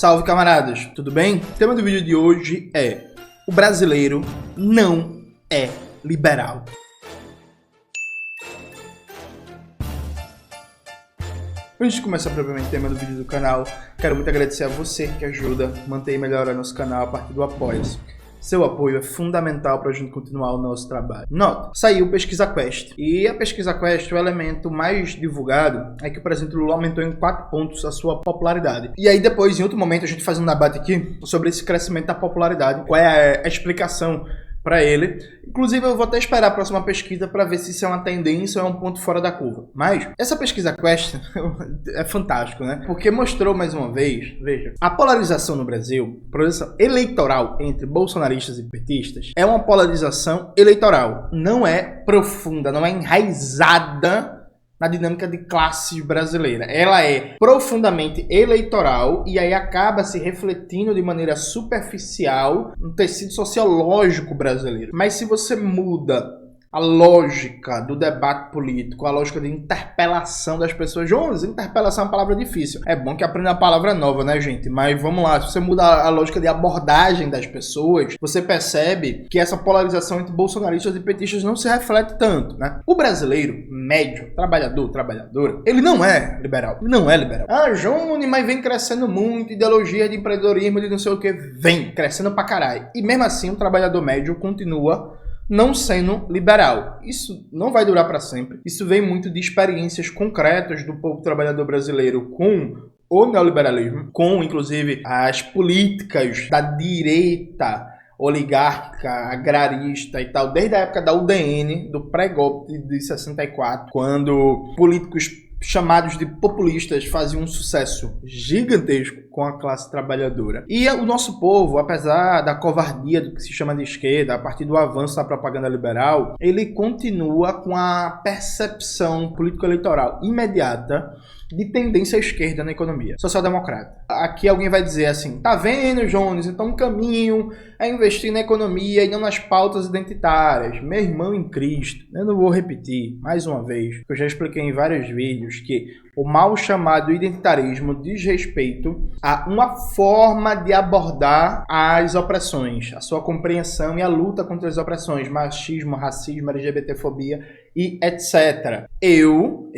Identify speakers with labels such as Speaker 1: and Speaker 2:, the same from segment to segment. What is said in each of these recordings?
Speaker 1: Salve, camaradas! Tudo bem? O tema do vídeo de hoje é: o brasileiro não é liberal. Antes de começar propriamente o tema do vídeo do canal, quero muito agradecer a você que ajuda a manter e melhorar nosso canal a partir do Apoia-se. Seu apoio é fundamental para a gente continuar o nosso trabalho. Nota, saiu Pesquisa Quest. E a Pesquisa Quest, o elemento mais divulgado é que o presidente Lula aumentou em 4 pontos a sua popularidade. E aí depois, em outro momento, a gente faz um debate aqui sobre esse crescimento da popularidade. Qual é a explicação para ele. Inclusive, eu vou até esperar a próxima pesquisa para ver se isso é uma tendência ou é um ponto fora da curva. Mas essa pesquisa Quest é fantástico, né? Porque mostrou mais uma vez, veja, a polarização no Brasil, a polarização eleitoral entre bolsonaristas e petistas, é uma polarização eleitoral. Não é profunda, não é enraizada na dinâmica de classes brasileira. Ela é profundamente eleitoral e aí acaba se refletindo de maneira superficial no tecido sociológico brasileiro. Mas se você muda a lógica do debate político, a lógica de interpelação das pessoas... Jones, interpelação é uma palavra difícil. É bom que aprenda uma palavra nova, né, gente? Mas vamos lá, se você muda a lógica de abordagem das pessoas, você percebe que essa polarização entre bolsonaristas e petistas não se reflete tanto, né? O brasileiro médio, trabalhador, trabalhadora, ele não é liberal. Ele não é liberal. Ah, Jones, mas vem crescendo muito, ideologia de empreendedorismo, de não sei o que, vem crescendo pra caralho. E mesmo assim, o trabalhador médio continua não sendo liberal. Isso não vai durar para sempre. Isso vem muito de experiências concretas do povo trabalhador brasileiro com o neoliberalismo, com inclusive as políticas da direita oligárquica, agrarista e tal, desde a época da UDN, do pré-golpe de 64, quando políticos chamados de populistas faziam um sucesso gigantesco com a classe trabalhadora. E o nosso povo, apesar da covardia do que se chama de esquerda, a partir do avanço da propaganda liberal, ele continua com a percepção político-eleitoral imediata de tendência à esquerda na economia social-democrata. Aqui alguém vai dizer assim: tá vendo, Jones? Então o caminho é investir na economia e não nas pautas identitárias. Meu irmão em Cristo, eu não vou repetir mais uma vez, que eu já expliquei em vários vídeos, que o mal chamado identitarismo diz respeito a uma forma de abordar as opressões, a sua compreensão e a luta contra as opressões, machismo, racismo, LGBTfobia e etc. Eu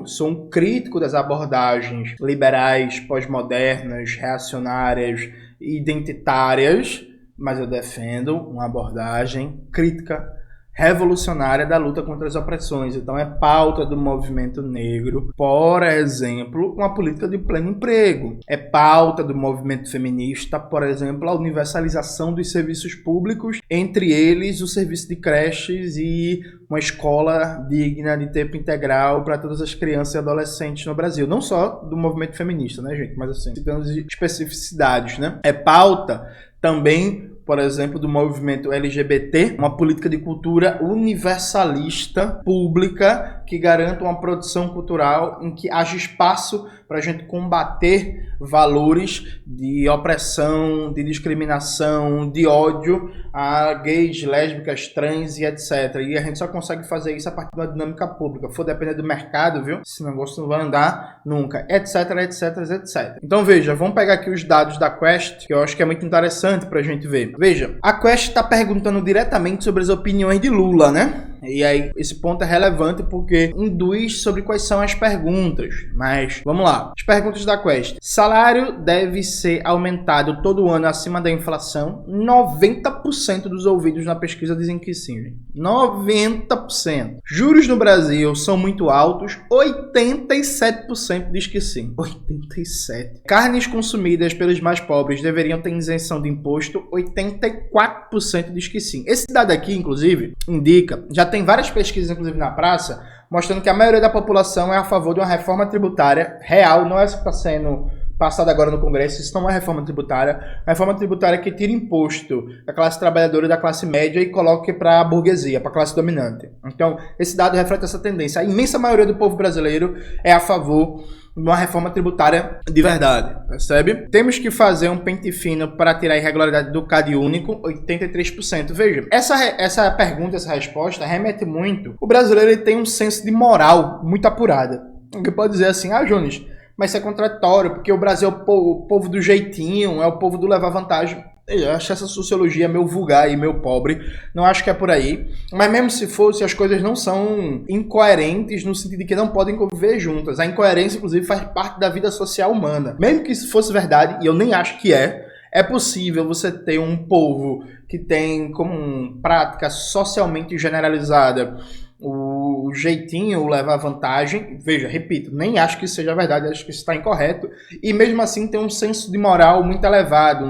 Speaker 1: sou um crítico das abordagens liberais, pós-modernas, reacionárias, identitárias, mas eu defendo uma abordagem crítica, revolucionária da luta contra as opressões. Então é pauta do movimento negro, por exemplo, uma política de pleno emprego. É pauta do movimento feminista, por exemplo, a universalização dos serviços públicos, entre eles o serviço de creches e uma escola digna de tempo integral para todas as crianças e adolescentes no Brasil. Não só do movimento feminista, né, gente? Mas assim, citando especificidades, né? É pauta também, por exemplo, do movimento LGBT, uma política de cultura universalista, pública, que garanta uma produção cultural em que haja espaço para a gente combater valores de opressão, de discriminação, de ódio a gays, lésbicas, trans e etc. E a gente só consegue fazer isso a partir de uma dinâmica pública. For depender do mercado, viu? Esse negócio não vai andar nunca, etc, etc, etc. Então veja, vamos pegar aqui os dados da Quest, que eu acho que é muito interessante para a gente ver. Veja, a Quest está perguntando diretamente sobre as opiniões de Lula, né? E aí, esse ponto é relevante porque induz sobre quais são as perguntas. Mas, vamos lá. As perguntas da Quest. Salário deve ser aumentado todo ano acima da inflação? 90% dos ouvidos na pesquisa dizem que sim, gente. 90%. Juros no Brasil são muito altos? 87% diz que sim. 87%. Carnes consumidas pelos mais pobres deveriam ter isenção de imposto? 84% diz que sim. Esse dado aqui, inclusive, indica... Já tem várias pesquisas, inclusive na praça, mostrando que a maioria da população é a favor de uma reforma tributária real, não é essa que está sendo passada agora no Congresso. Isso não é reforma tributária. A reforma tributária que tira imposto da classe trabalhadora e da classe média e coloque para a burguesia, para a classe dominante. Então, esse dado reflete essa tendência. A imensa maioria do povo brasileiro é a favor de uma reforma tributária de verdade, percebe? Temos que fazer um pente fino para tirar a irregularidade do CAD único, 83%. Veja, essa pergunta, essa resposta remete muito. O brasileiro ele tem um senso de moral muito apurado. Alguém pode dizer assim: ah, Jones, Mas isso é contraditório, porque o Brasil é o povo do jeitinho, é o povo do levar vantagem. Eu acho essa sociologia meio vulgar e meio pobre, não acho que é por aí. Mas mesmo se fosse, as coisas não são incoerentes no sentido de que não podem conviver juntas. A incoerência, inclusive, faz parte da vida social humana. Mesmo que isso fosse verdade, e eu nem acho que é possível você ter um povo que tem como prática socialmente generalizada o jeitinho, o levar vantagem. Veja, repito, nem acho que isso seja verdade, acho que isso está incorreto. E mesmo assim tem um senso de moral muito elevado,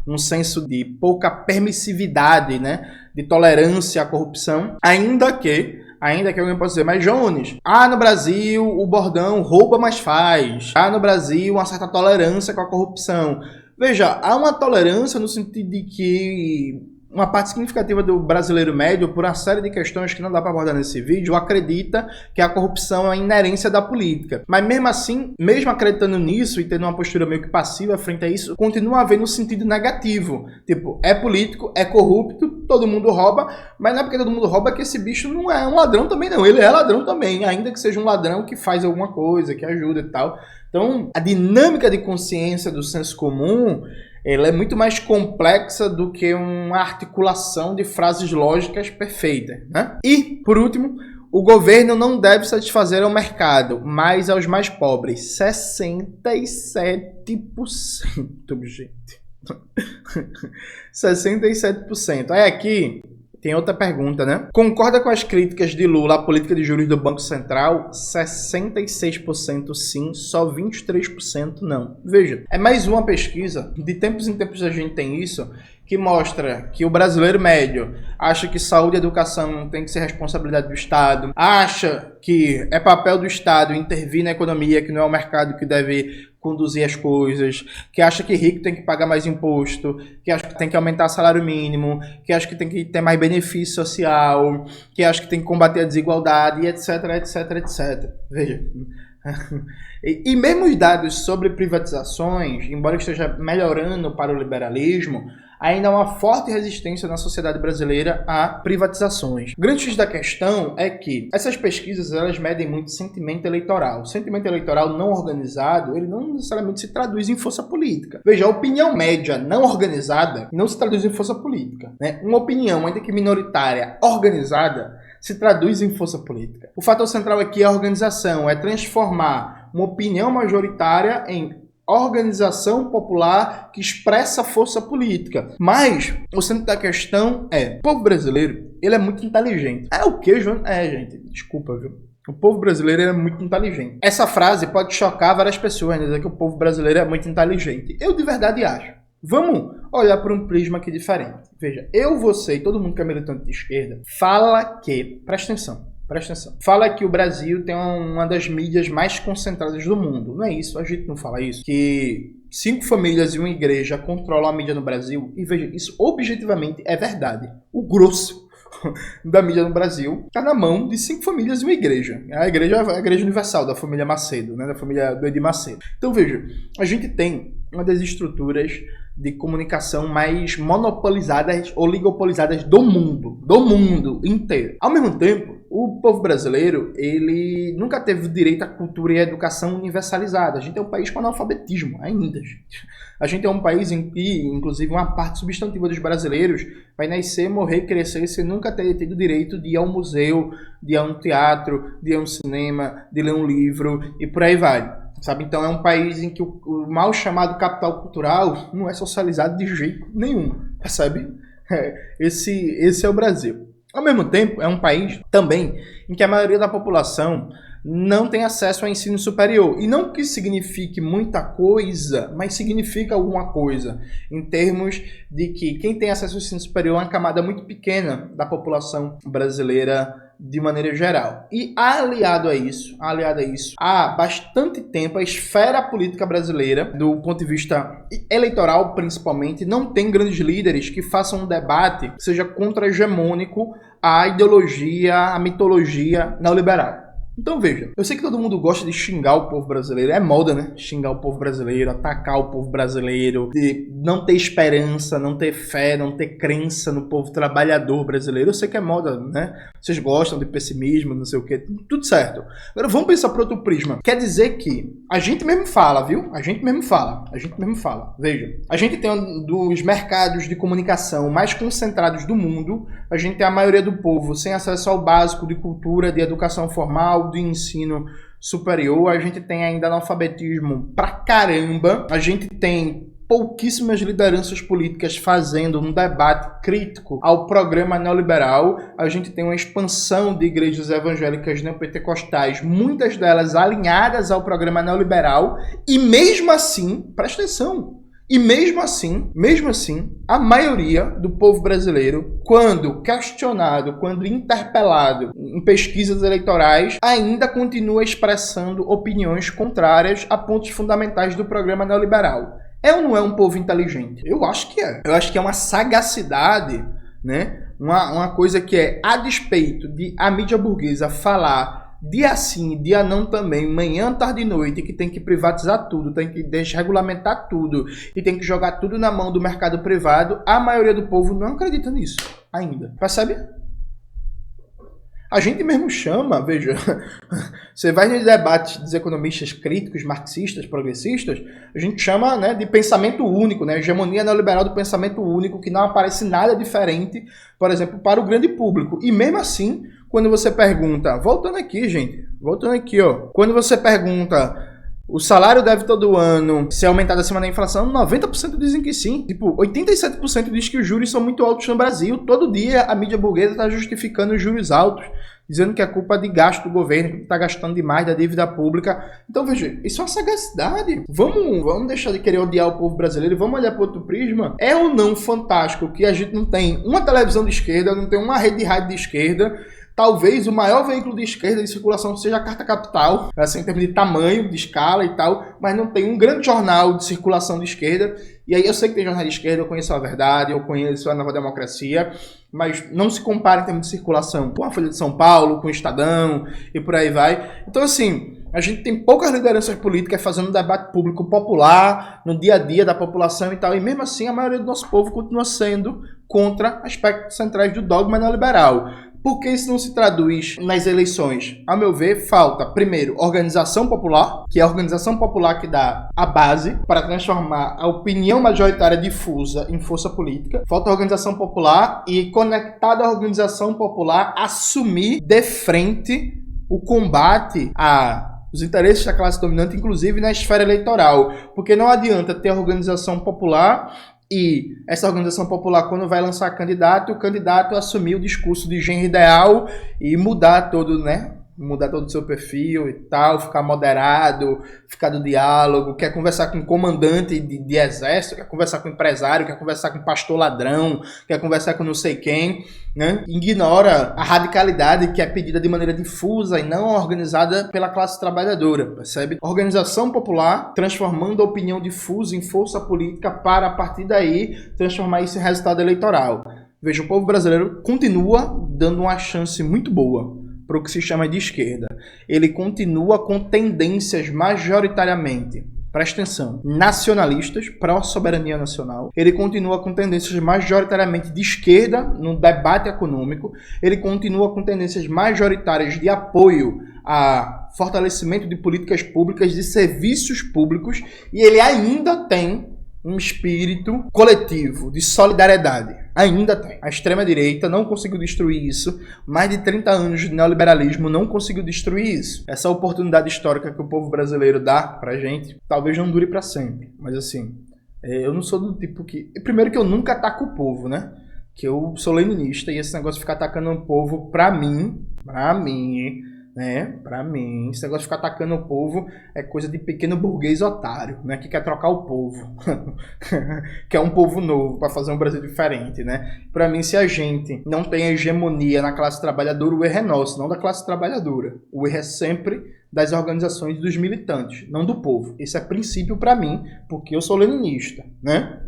Speaker 1: um senso de pouca permissividade, né? De tolerância à corrupção, ainda que alguém possa dizer, mas Jones, no Brasil o bordão rouba, mas faz. No Brasil uma certa tolerância com a corrupção. Veja, há uma tolerância no sentido de que uma parte significativa do brasileiro médio, por uma série de questões que não dá para abordar nesse vídeo, acredita que a corrupção é a inerência da política. Mas mesmo assim, mesmo acreditando nisso e tendo uma postura meio que passiva frente a isso, continua havendo um sentido negativo. Tipo, é político, é corrupto, todo mundo rouba, mas não é porque todo mundo rouba que esse bicho não é um ladrão também não. Ele é ladrão também, ainda que seja um ladrão que faz alguma coisa, que ajuda e tal. Então, a dinâmica de consciência do senso comum, ela é muito mais complexa do que uma articulação de frases lógicas perfeitas, né? E, por último, o governo não deve satisfazer ao mercado, mas aos mais pobres. 67%, gente. 67%. Aí aqui tem outra pergunta, né? Concorda com as críticas de Lula à política de juros do Banco Central? 66% sim, só 23% não. Veja, é mais uma pesquisa, de tempos em tempos a gente tem isso, que mostra que o brasileiro médio acha que saúde e educação tem que ser responsabilidade do Estado, acha que é papel do Estado intervir na economia, que não é o mercado que deve conduzir as coisas, que acha que rico tem que pagar mais imposto, que acha que tem que aumentar o salário mínimo, que acha que tem que ter mais benefício social, que acha que tem que combater a desigualdade, etc, etc, etc. Veja. E mesmo os dados sobre privatizações, embora esteja melhorando para o liberalismo, ainda há uma forte resistência na sociedade brasileira a privatizações. O grande X da questão é que essas pesquisas elas medem muito sentimento eleitoral. O sentimento eleitoral não organizado, ele não necessariamente se traduz em força política. Veja, a opinião média não organizada não se traduz em força política, né? Uma opinião, ainda que minoritária, organizada, se traduz em força política. O fator central aqui é a organização, é transformar uma opinião majoritária em organização popular que expressa força política. Mas o centro da questão é, o povo brasileiro, ele é muito inteligente. É o que, João? Gente, desculpa, viu? O povo brasileiro é muito inteligente. Essa frase pode chocar várias pessoas, né? Dizer que o povo brasileiro é muito inteligente. Eu de verdade acho. Vamos olhar por um prisma aqui diferente. Veja, você e todo mundo que é militante de esquerda fala que, presta atenção, fala que o Brasil tem uma das mídias mais concentradas do mundo. Não é isso, a gente não fala isso. Que 5 famílias e uma igreja controlam a mídia no Brasil. E veja, isso objetivamente é verdade. O grosso da mídia no Brasil está na mão de 5 famílias e uma igreja. A igreja é a Igreja Universal, da família Macedo, né? Da família do Edir Macedo. Então veja, a gente tem uma das estruturas de comunicação mais monopolizadas, oligopolizadas do mundo inteiro. Ao mesmo tempo, o povo brasileiro, ele nunca teve direito à cultura e à educação universalizada. A gente é um país com analfabetismo, ainda, gente. A gente é um país em que, inclusive, uma parte substantiva dos brasileiros vai nascer, morrer, crescer sem nunca ter tido direito de ir ao museu, de ir a um teatro, de ir a um cinema, de ler um livro e por aí vai. Sabe? Então é um país em que o mal chamado capital cultural não é socializado de jeito nenhum, percebe? Esse é o Brasil. Ao mesmo tempo, é um país também em que a maioria da população não tem acesso ao ensino superior. E não que signifique muita coisa, mas significa alguma coisa, em termos de que quem tem acesso ao ensino superior é uma camada muito pequena da população brasileira de maneira geral. E aliado a isso, há bastante tempo a esfera política brasileira, do ponto de vista eleitoral principalmente, não tem grandes líderes que façam um debate que seja contra-hegemônico à ideologia, à mitologia neoliberal. Então veja, eu sei que todo mundo gosta de xingar o povo brasileiro, é moda, né? Xingar o povo brasileiro, atacar o povo brasileiro, de não ter esperança, não ter fé, não ter crença no povo trabalhador brasileiro. Eu sei que é moda, né? Vocês gostam de pessimismo, não sei o que, tudo certo. Agora vamos pensar por outro prisma. Quer dizer que a gente mesmo fala, viu? A gente mesmo fala. Veja, a gente tem um dos mercados de comunicação mais concentrados do mundo, a gente tem a maioria do povo sem acesso ao básico de cultura, de educação formal, de ensino superior, a gente tem ainda analfabetismo pra caramba, a gente tem pouquíssimas lideranças políticas fazendo um debate crítico ao programa neoliberal, a gente tem uma expansão de igrejas evangélicas neopentecostais, muitas delas alinhadas ao programa neoliberal, e mesmo assim, presta atenção, e mesmo assim, a maioria do povo brasileiro, quando questionado, quando interpelado em pesquisas eleitorais, ainda continua expressando opiniões contrárias a pontos fundamentais do programa neoliberal. É ou não é um povo inteligente? Eu acho que é. Eu acho que é uma sagacidade, né? Uma coisa que é, a despeito de a mídia burguesa falar dia sim, dia não também, manhã, tarde e noite, que tem que privatizar tudo, tem que desregulamentar tudo e tem que jogar tudo na mão do mercado privado, a maioria do povo não acredita nisso ainda. Percebe? A gente mesmo chama, veja, você vai nos debates dos economistas críticos, marxistas, progressistas, a gente chama, né, de pensamento único, né, hegemonia neoliberal do pensamento único, que não aparece nada diferente, por exemplo, para o grande público. E mesmo assim, quando você pergunta, voltando aqui, ó, quando você pergunta, o salário deve todo ano ser aumentado acima da inflação, 90% dizem que sim. Tipo, 87% diz que os juros são muito altos no Brasil. Todo dia a mídia burguesa está justificando os juros altos, dizendo que é culpa de gasto do governo, que está gastando demais da dívida pública. Então, veja, isso é uma sagacidade. Vamos deixar de querer odiar o povo brasileiro e vamos olhar para outro prisma. É ou não fantástico que a gente não tem uma televisão de esquerda, não tem uma rede de rádio de esquerda? Talvez o maior veículo de esquerda de circulação seja a Carta Capital, assim, em termos de tamanho, de escala e tal, mas não tem um grande jornal de circulação de esquerda. E aí eu sei que tem jornal de esquerda, eu conheço a Verdade, eu conheço a Nova Democracia, mas não se compara em termos de circulação com a Folha de São Paulo, com o Estadão e por aí vai. Então, assim, a gente tem poucas lideranças políticas fazendo um debate público popular, no dia a dia da população e tal, e mesmo assim a maioria do nosso povo continua sendo contra aspectos centrais do dogma neoliberal. Por que isso não se traduz nas eleições? A meu ver, falta, primeiro, organização popular, que é a organização popular que dá a base para transformar a opinião majoritária difusa em força política. Falta organização popular e, conectada à organização popular, assumir de frente o combate os interesses da classe dominante, inclusive na esfera eleitoral. Porque não adianta ter a organização popular e essa organização popular, quando vai lançar candidato, o candidato assumir o discurso de genro ideal e mudar todo, né? Mudar todo o seu perfil e tal, ficar moderado, ficar do diálogo, quer conversar com comandante de exército, quer conversar com empresário, quer conversar com pastor ladrão, quer conversar com não sei quem, né? Ignora a radicalidade que é pedida de maneira difusa e não organizada pela classe trabalhadora, percebe? Organização popular, transformando a opinião difusa em força política para, a partir daí, transformar isso em resultado eleitoral. Veja, o povo brasileiro continua dando uma chance muito boa para o que se chama de esquerda. Ele continua com tendências majoritariamente, presta atenção, nacionalistas, pró-soberania nacional. Ele continua com tendências majoritariamente de esquerda no debate econômico. Ele continua com tendências majoritárias de apoio a fortalecimento de políticas públicas, de serviços públicos, e ele ainda tem um espírito coletivo, de solidariedade. Ainda tem. A extrema-direita não conseguiu destruir isso. Mais de 30 anos de neoliberalismo não conseguiu destruir isso. Essa oportunidade histórica que o povo brasileiro dá pra gente, talvez não dure pra sempre. Mas assim, eu não sou do tipo que... Primeiro que eu nunca ataco o povo, né? Que eu sou leninista e esse negócio de ficar atacando o povo, pra mim, né? Pra mim, esse negócio de ficar atacando o povo é coisa de pequeno burguês otário, né? Que quer trocar o povo. Quer um povo novo para fazer um Brasil diferente, né? Pra mim, se a gente não tem hegemonia na classe trabalhadora, o erro é nosso, não da classe trabalhadora. O erro é sempre das organizações dos militantes, não do povo. Esse é princípio pra mim, porque eu sou leninista, né?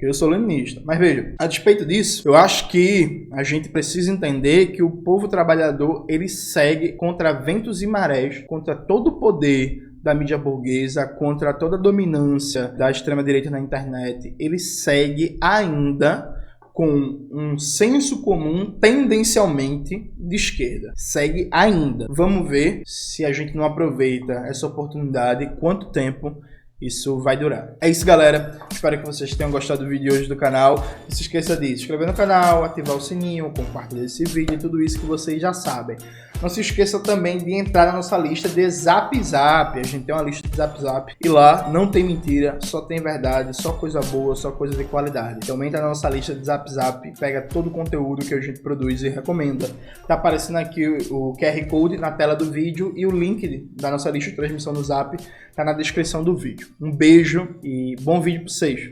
Speaker 1: porque eu sou leninista. Mas veja, a despeito disso, eu acho que a gente precisa entender que o povo trabalhador, ele segue contra ventos e marés, contra todo o poder da mídia burguesa, contra toda a dominância da extrema-direita na internet. Ele segue ainda com um senso comum tendencialmente de esquerda. Segue ainda. Vamos ver se a gente não aproveita essa oportunidade, quanto tempo isso vai durar. É isso, galera. Espero que vocês tenham gostado do vídeo de hoje do canal. Não se esqueça de se inscrever no canal, ativar o sininho, compartilhar esse vídeo e tudo isso que vocês já sabem. Não se esqueça também de entrar na nossa lista de Zap Zap. A gente tem uma lista de Zap Zap e lá não tem mentira, só tem verdade, só coisa boa, só coisa de qualidade. Então entra na nossa lista de Zap Zap, pega todo o conteúdo que a gente produz e recomenda. Tá aparecendo aqui o QR Code na tela do vídeo e o link da nossa lista de transmissão no Zap tá na descrição do vídeo. Um beijo e bom vídeo para vocês.